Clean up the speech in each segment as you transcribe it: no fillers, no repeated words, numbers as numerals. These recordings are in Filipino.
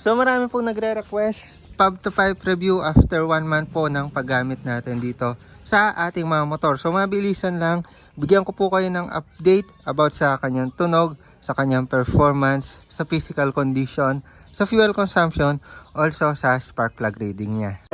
So marami pong nagre-request pub to pipe review after 1 month po ng paggamit natin dito sa ating mga motor. So mabilisan lang, bigyan ko po kayo ng update about sa kanyang tunog, sa kanyang performance, sa physical condition, sa fuel consumption, also sa spark plug reading niya.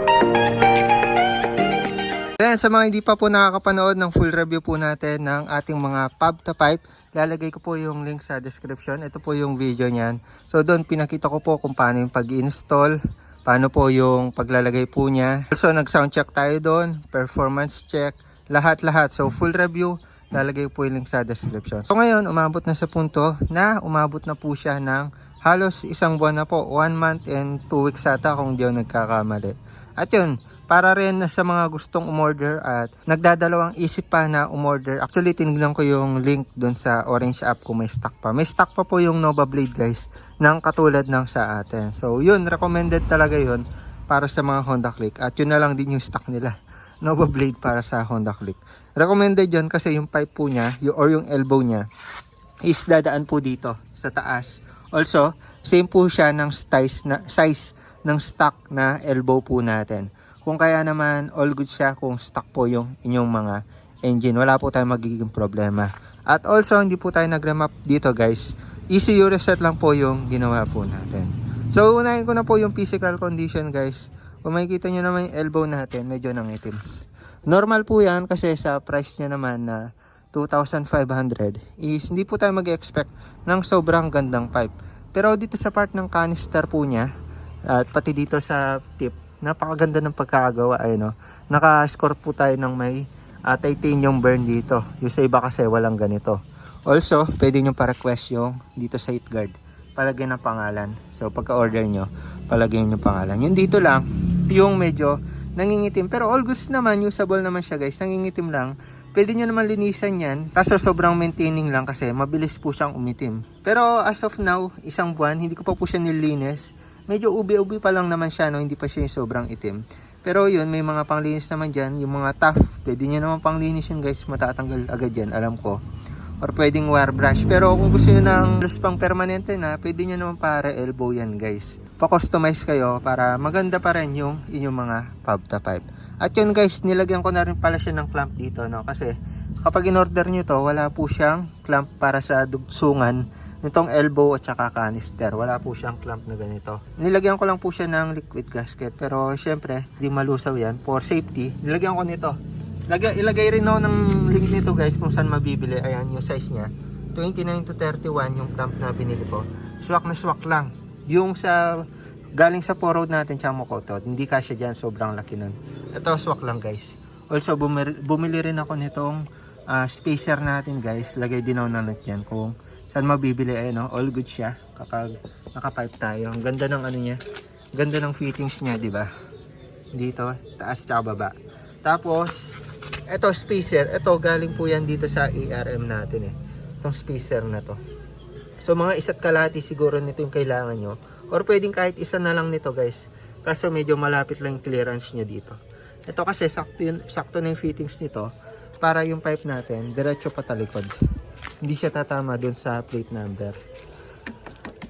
Then, sa mga hindi pa po nakakapanood ng full review po natin ng ating mga pub to pipe, lalagay ko po yung link sa description. Ito po yung video niyan. So doon pinakita ko po kung paano yung pag-install, paano po yung paglalagay po niya. Also nag-sound check tayo doon, performance check, lahat-lahat. So full review, lalagay po yung link sa description. So ngayon, umabot na sa punto na umabot na po siya ng halos isang buwan na po, 1 month and 2 weeks ata kung di ako nagkakamali. At yun, para rin sa mga gustong umorder at nagdadalawang isip pa na umorder. Actually, tinignan ko yung link dun sa Orange app kung may stock pa. May stock pa po yung Nova Blade guys, ng katulad ng sa atin. So yun, recommended talaga yun para sa mga Honda Click. At yun na lang din yung stock nila, Nova Blade para sa Honda Click. Recommended yun kasi yung pipe po niya, or yung elbow niya, is dadaan po dito sa taas. Also, same po siya ng size ng stock na elbow po natin. Kung kaya naman all good siya kung stock po yung inyong mga engine, wala po tayong magiging problema. At also hindi po tayo nag-remap dito guys, ECU reset lang po yung ginawa po natin. So unahin ko na po yung physical condition guys. Kung makikita nyo naman yung elbow natin, medyo nangitim. Normal po yan kasi sa price nya naman na 2,500 is hindi po tayo mag-expect ng sobrang gandang pipe. Pero dito sa part ng canister po nya at pati dito sa tip, napakaganda ng pagkakagawa ay no. Naka-score po tayo ng may titanium burn dito. Yung sa iba kasi walang ganito. Also, pwede nyo pa-request yung dito sa heat guard. Palagyan ng pangalan. So pagka-order nyo, palagyan nyo pangalan. Yung dito lang, yung medyo nangingitim. Pero all goods naman, usable naman siya guys. Nangingitim lang. Pwede nyo naman linisan yan. Kaso sobrang maintaining lang kasi mabilis po siyang umitim. Pero as of now, isang buwan, hindi ko pa po siya nilinis. Medyo ubi-ubi pa lang naman siya, no? Hindi pa siya yung sobrang itim. Pero yun, may mga panglinis naman dyan. Yung mga tough, pwede nyo naman panglinis yun guys. Matatanggal agad yan, alam ko. Or pwedeng wire brush. Pero kung gusto nyo ng plus pang permanente na, pwede nyo naman para elbow yan guys. Pa-customize kayo para maganda pa rin yung inyong mga pub to pipe. At yun guys, nilagyan ko na rin pala siya ng clamp dito, no? Kasi kapag in-order nyo to, wala po siyang clamp para sa dugsungan nitong elbow at saka canister. Wala po siyang clamp na ganito. Nilagyan ko lang po siya ng liquid gasket. Pero syempre, di malusaw yan. For safety, nilagyan ko nito. Ilagay rin ako ng link nito guys kung saan mabibili. Ayan yung size niya. 29 to 31 yung clamp na binili ko. Swak na swak lang. Yung sa galing sa 4-road natin, Chamokoto, hindi kasya dyan. Sobrang laki nun. Ito, swak lang guys. Also, bumili rin ako nitong spacer natin guys. Lagay din ako ng yan kung saan mabibili. Ayun, no? All good siya kapag naka-pipe tayo. Ang ganda ng ano niya, ganda ng fittings niya, di ba? Dito, taas tsaka baba. Tapos eto spacer, eto galing po yan dito sa ARM natin itong spacer na to. So mga isa't kalahati siguro nito yung kailangan nyo, or pwedeng kahit isa na lang nito guys, kaso medyo malapit lang yung clearance nya dito. Ito kasi sakto na yung fittings nito para yung pipe natin diretso patalikod. Hindi siya tatama dun sa plate number.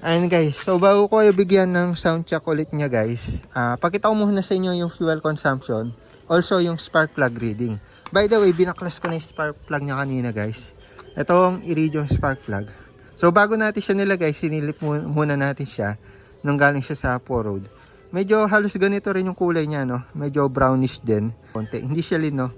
Ayan guys, so bago ko kayo bigyan ng sound check ulit nya guys, pakita ko muna sa inyo yung fuel consumption, also yung spark plug reading. By the way, binaklas ko na yung spark plug nya kanina guys. Itong Iridium spark plug. So bago natin siya nilagay, sinilip muna natin siya nung galing siya sa 4-road. Medyo halos ganito rin yung kulay niya, no? Medyo brownish din. Konti, hindi siya lino.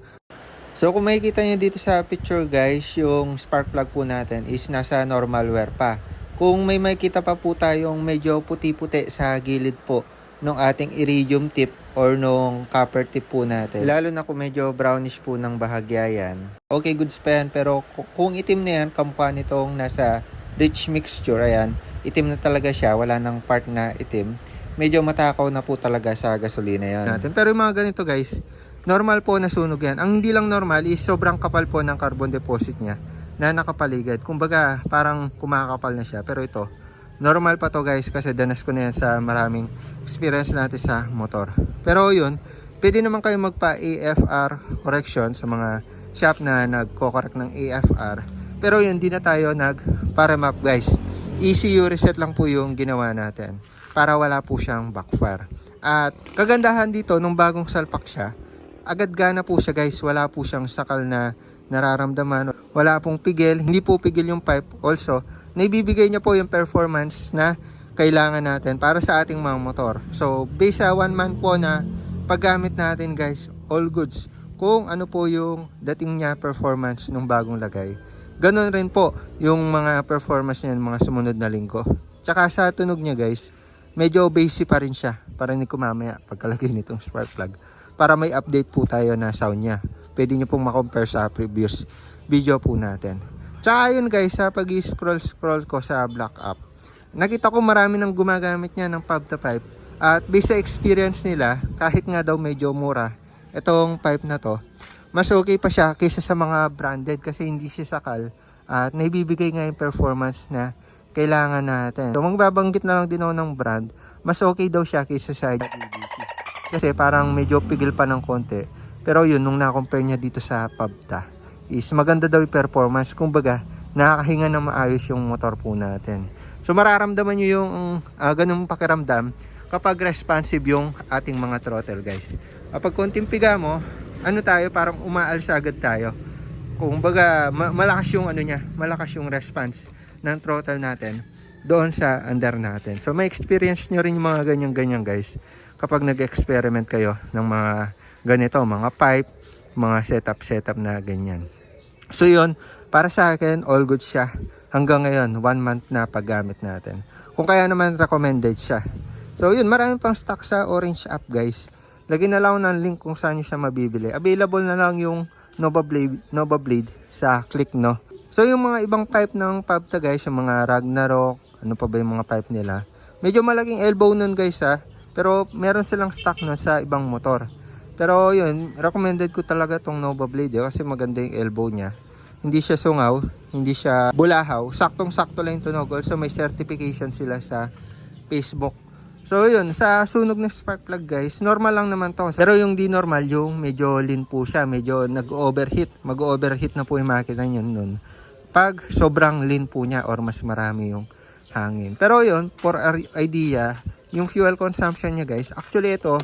So kung makikita nyo dito sa picture guys, yung spark plug po natin is nasa normal wear pa. Kung may makikita pa po tayong medyo puti-puti sa gilid po nung ating iridium tip or nung copper tip po natin, lalo na kung medyo brownish po ng bahagya yan, okay, goods pa yan. Pero kung itim na yan, kamukha nitong nasa rich mixture, ayan, itim na talaga siya, wala nang part na itim, medyo matakaw na po talaga sa gasolina yan natin. Pero yung mga ganito guys, normal po na sunog yan. Ang hindi lang normal is sobrang kapal po ng carbon deposit niya na nakapaligid. Kumbaga parang kumakapal na siya. Pero ito, normal pa to guys kasi danas ko na yan sa maraming experience natin sa motor. Pero yun, pwede naman kayo magpa AFR correction sa mga shop na nagko-correct ng AFR. Pero yun, di na tayo nag-paremap guys. ECU reset lang po yung ginawa natin. para wala po siyang backfire. At kagandahan dito, nung bagong salpak siya, agad gana po siya guys. Wala po siyang sakal na nararamdaman. Wala pong pigil. Hindi po pigil yung pipe. Also, naibibigay niya po yung performance na kailangan natin para sa ating mga motor. So, based sa 1 month po na paggamit natin guys, all goods. Kung ano po yung dating niya performance nung bagong lagay. Ganon rin po yung mga performance niya mga sumunod na linggo. Tsaka sa tunog niya guys, medyo bassy pa rin siya. Para hindi ko mamaya pagkalagay nitong spark plug. Para may update po tayo na sound niya. Pwede nyo pong makompare sa previous video po natin. Tsaka yun guys, sa pag-scroll ko sa Black App, nakita ko marami nang gumagamit niya ng Pab to Pipe. At based sa experience nila, kahit nga daw medyo mura, itong pipe na to, mas okay pa siya kaysa sa mga branded kasi hindi siya sakal at naibibigay nga yung performance na kailangan natin. So magbabanggit na lang din ako ng brand, mas okay daw siya kaysa sa GBT kasi parang medyo pigil pa ng konti. Pero yun, nung na-compare niya dito sa Pabta, is maganda daw yung performance. Kumbaga, nakakahinga na maayos yung motor po natin. So mararamdaman nyo yung ganung pakiramdam kapag responsive yung ating mga throttle guys. Kapag konting piga mo, ano tayo, parang umaalsa agad tayo. Kumbaga, malakas yung ano niya, malakas yung response ng throttle natin doon sa under natin. So may experience nyo rin yung mga ganyan-ganyan guys kapag nag-experiment kayo ng mga ganito, mga pipe, mga setup na ganyan. So yun, para sa akin, all good siya. Hanggang ngayon, 1 month na paggamit natin. Kung kaya naman recommended siya. So yun, marami pang stock sa Orange app guys. Lagyan na lang ng link kung saan nyo siya mabibili. Available na lang yung Nova Blade sa Click, no? So yung mga ibang pipe ng Pabta guys, yung mga Ragnarok, ano pa ba yung mga pipe nila? Medyo malaking elbow nun guys ha. Pero meron silang stock na sa ibang motor. Pero yun, recommended ko talaga tong Nova Blade kasi maganda yung elbow niya. Hindi siya sungaw, hindi siya bulahaw. Saktong-sakto lang yung tunog. Also may certification sila sa Facebook. So yun, sa sunog ng spark plug guys, normal lang naman to. Pero yung di normal, yung medyo lean po siya, medyo nag-overheat. Mag-overheat na po yung makina nyo nun. Pag sobrang lean po niya or mas marami yung hangin. Pero yun, for idea, yung fuel consumption niya guys, actually ito,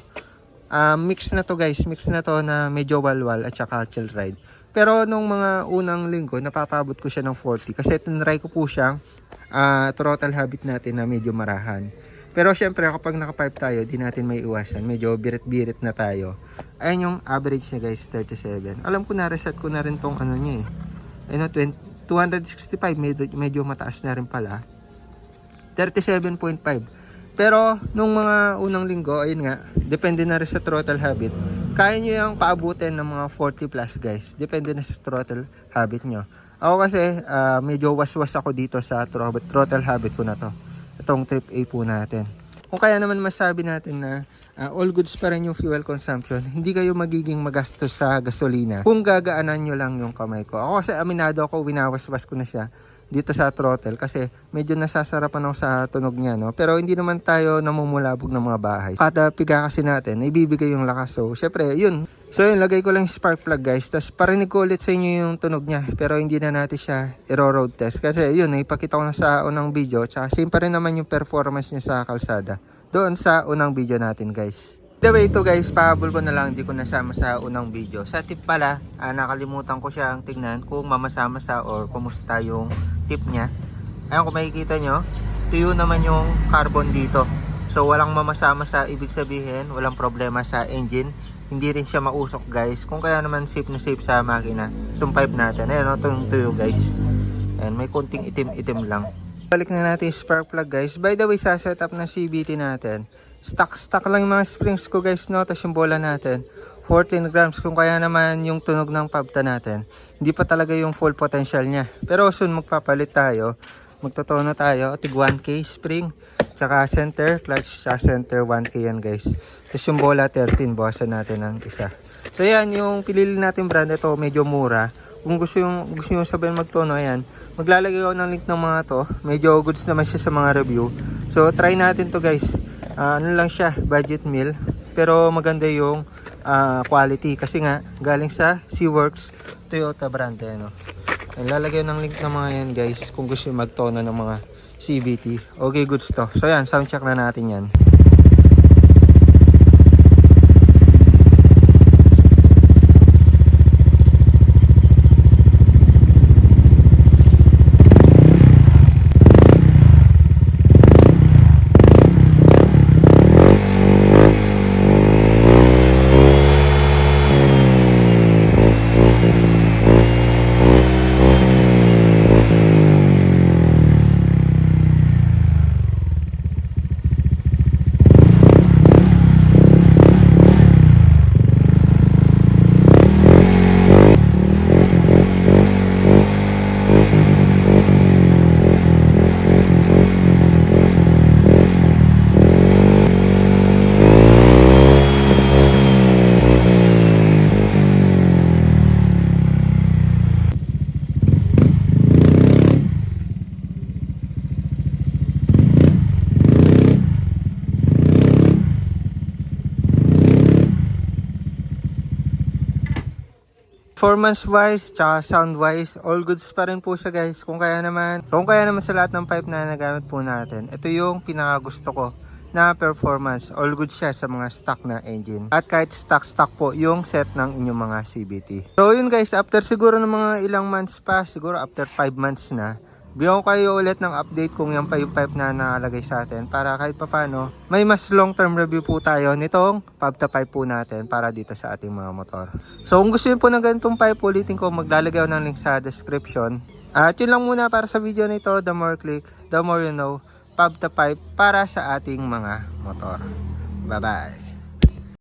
mix na to guys, mix na to na medyo walwal at saka chill ride. Pero nung mga unang linggo, napapabot ko siya ng 40 kasi tinry ko po siyang throttle habit natin na medyo marahan. Pero syempre kapag naka-pipe tayo, di natin may iwasan. Medyo birit-birit na tayo. Ayan yung average niya guys, 37. Alam ko na, reset ko na rin tong ano niya eh. Ayun, 265, medyo mataas na rin pala. 37.5. Pero nung mga unang linggo, ayun nga, depende na rin sa throttle habit. Kaya nyo yung paabutin ng mga 40 plus guys. Depende na sa throttle habit nyo. Ako kasi, medyo waswas ako dito sa throttle habit ko na to. Itong trip A po natin. Kung kaya naman masabi natin na all goods pa rin yung fuel consumption, hindi kayo magiging magastos sa gasolina kung gagaanan nyo lang yung kamay ko. Ako kasi aminado ako, winawaswas ko na siya dito sa throttle kasi medyo nasasarapan ako sa tunog niya, no? Pero hindi naman tayo namumulabog ng mga bahay. Kada piga kasi natin, ibibigay yung lakas. So, syempre, yun. So, yun, lagay ko lang yung spark plug, guys. Tapos, parinig ko ulit sa inyo yung tunog niya. Pero, hindi na natin siya i-road test. Kasi, yun, ipakita ko na sa unang video. Tsaka, same pa rin naman yung performance niya sa kalsada. Doon sa unang video natin, guys. The way ito guys, pahabol ko na lang, hindi ko nasama sa unang video. Sa tip pala, nakalimutan ko siyang tignan kung mamasama sa or kumusta yung tip niya. Ayun, kung makikita nyo, tuyo naman yung carbon dito. So walang mamasama sa, ibig sabihin, walang problema sa engine. Hindi rin siya mausok guys. Kung kaya naman safe na safe sa makina. Itong pipe natin, ayun, itong tuyo guys. Ayan, may konting itim-itim lang. Balik na natin yung spark plug guys. By the way, sa setup na CVT natin, stock lang yung mga springs ko guys, no? Tapos yung bola natin 14 grams, kung kaya naman yung tunog ng Pabta natin hindi pa talaga yung full potential niya. Pero soon magpapalit tayo, magtotono tayo, tig 1K spring, tsaka center clutch, sa center 1K yan guys. Tapos yung bola 13, bawasan natin ng isa. So yan, yung pilili natin brand, ito medyo mura. Kung gusto yung sabihin magtono, ayan, maglalagay ako ng link ng mga to. Medyo goods naman siya sa mga review. So try natin to guys. Ano lang siya, budget meal, pero maganda yung quality kasi nga galing sa Seaworks Toyota brand, ano. Lalagay ng link ng mga yan guys kung gusto yung magtono ng mga CVT. Okay, goods to. So yan, sound check na natin yan. Performance wise, tsaka sound wise, all goods pa rin po siya guys. Kung kaya naman sa lahat ng pipe na nagamit po natin, ito yung pinaka gusto ko na performance. All good siya sa mga stock na engine. At kahit stock po yung set ng inyong mga CVT. So yun guys, after siguro ng mga ilang months pa, siguro after 5 months na, bigyan ko kayo ulit ng update kung yan pa yung pipe na nakalagay sa atin para kahit papano may mas long term review po tayo nitong Pabta pipe po natin para dito sa ating mga motor. So kung gusto nyo po ng ganitong pipe, ulitin ko, maglalagay ako ng link sa description. At yun lang muna para sa video na ito. The more click, the more you know. Pabta pipe para sa ating mga motor. Bye bye.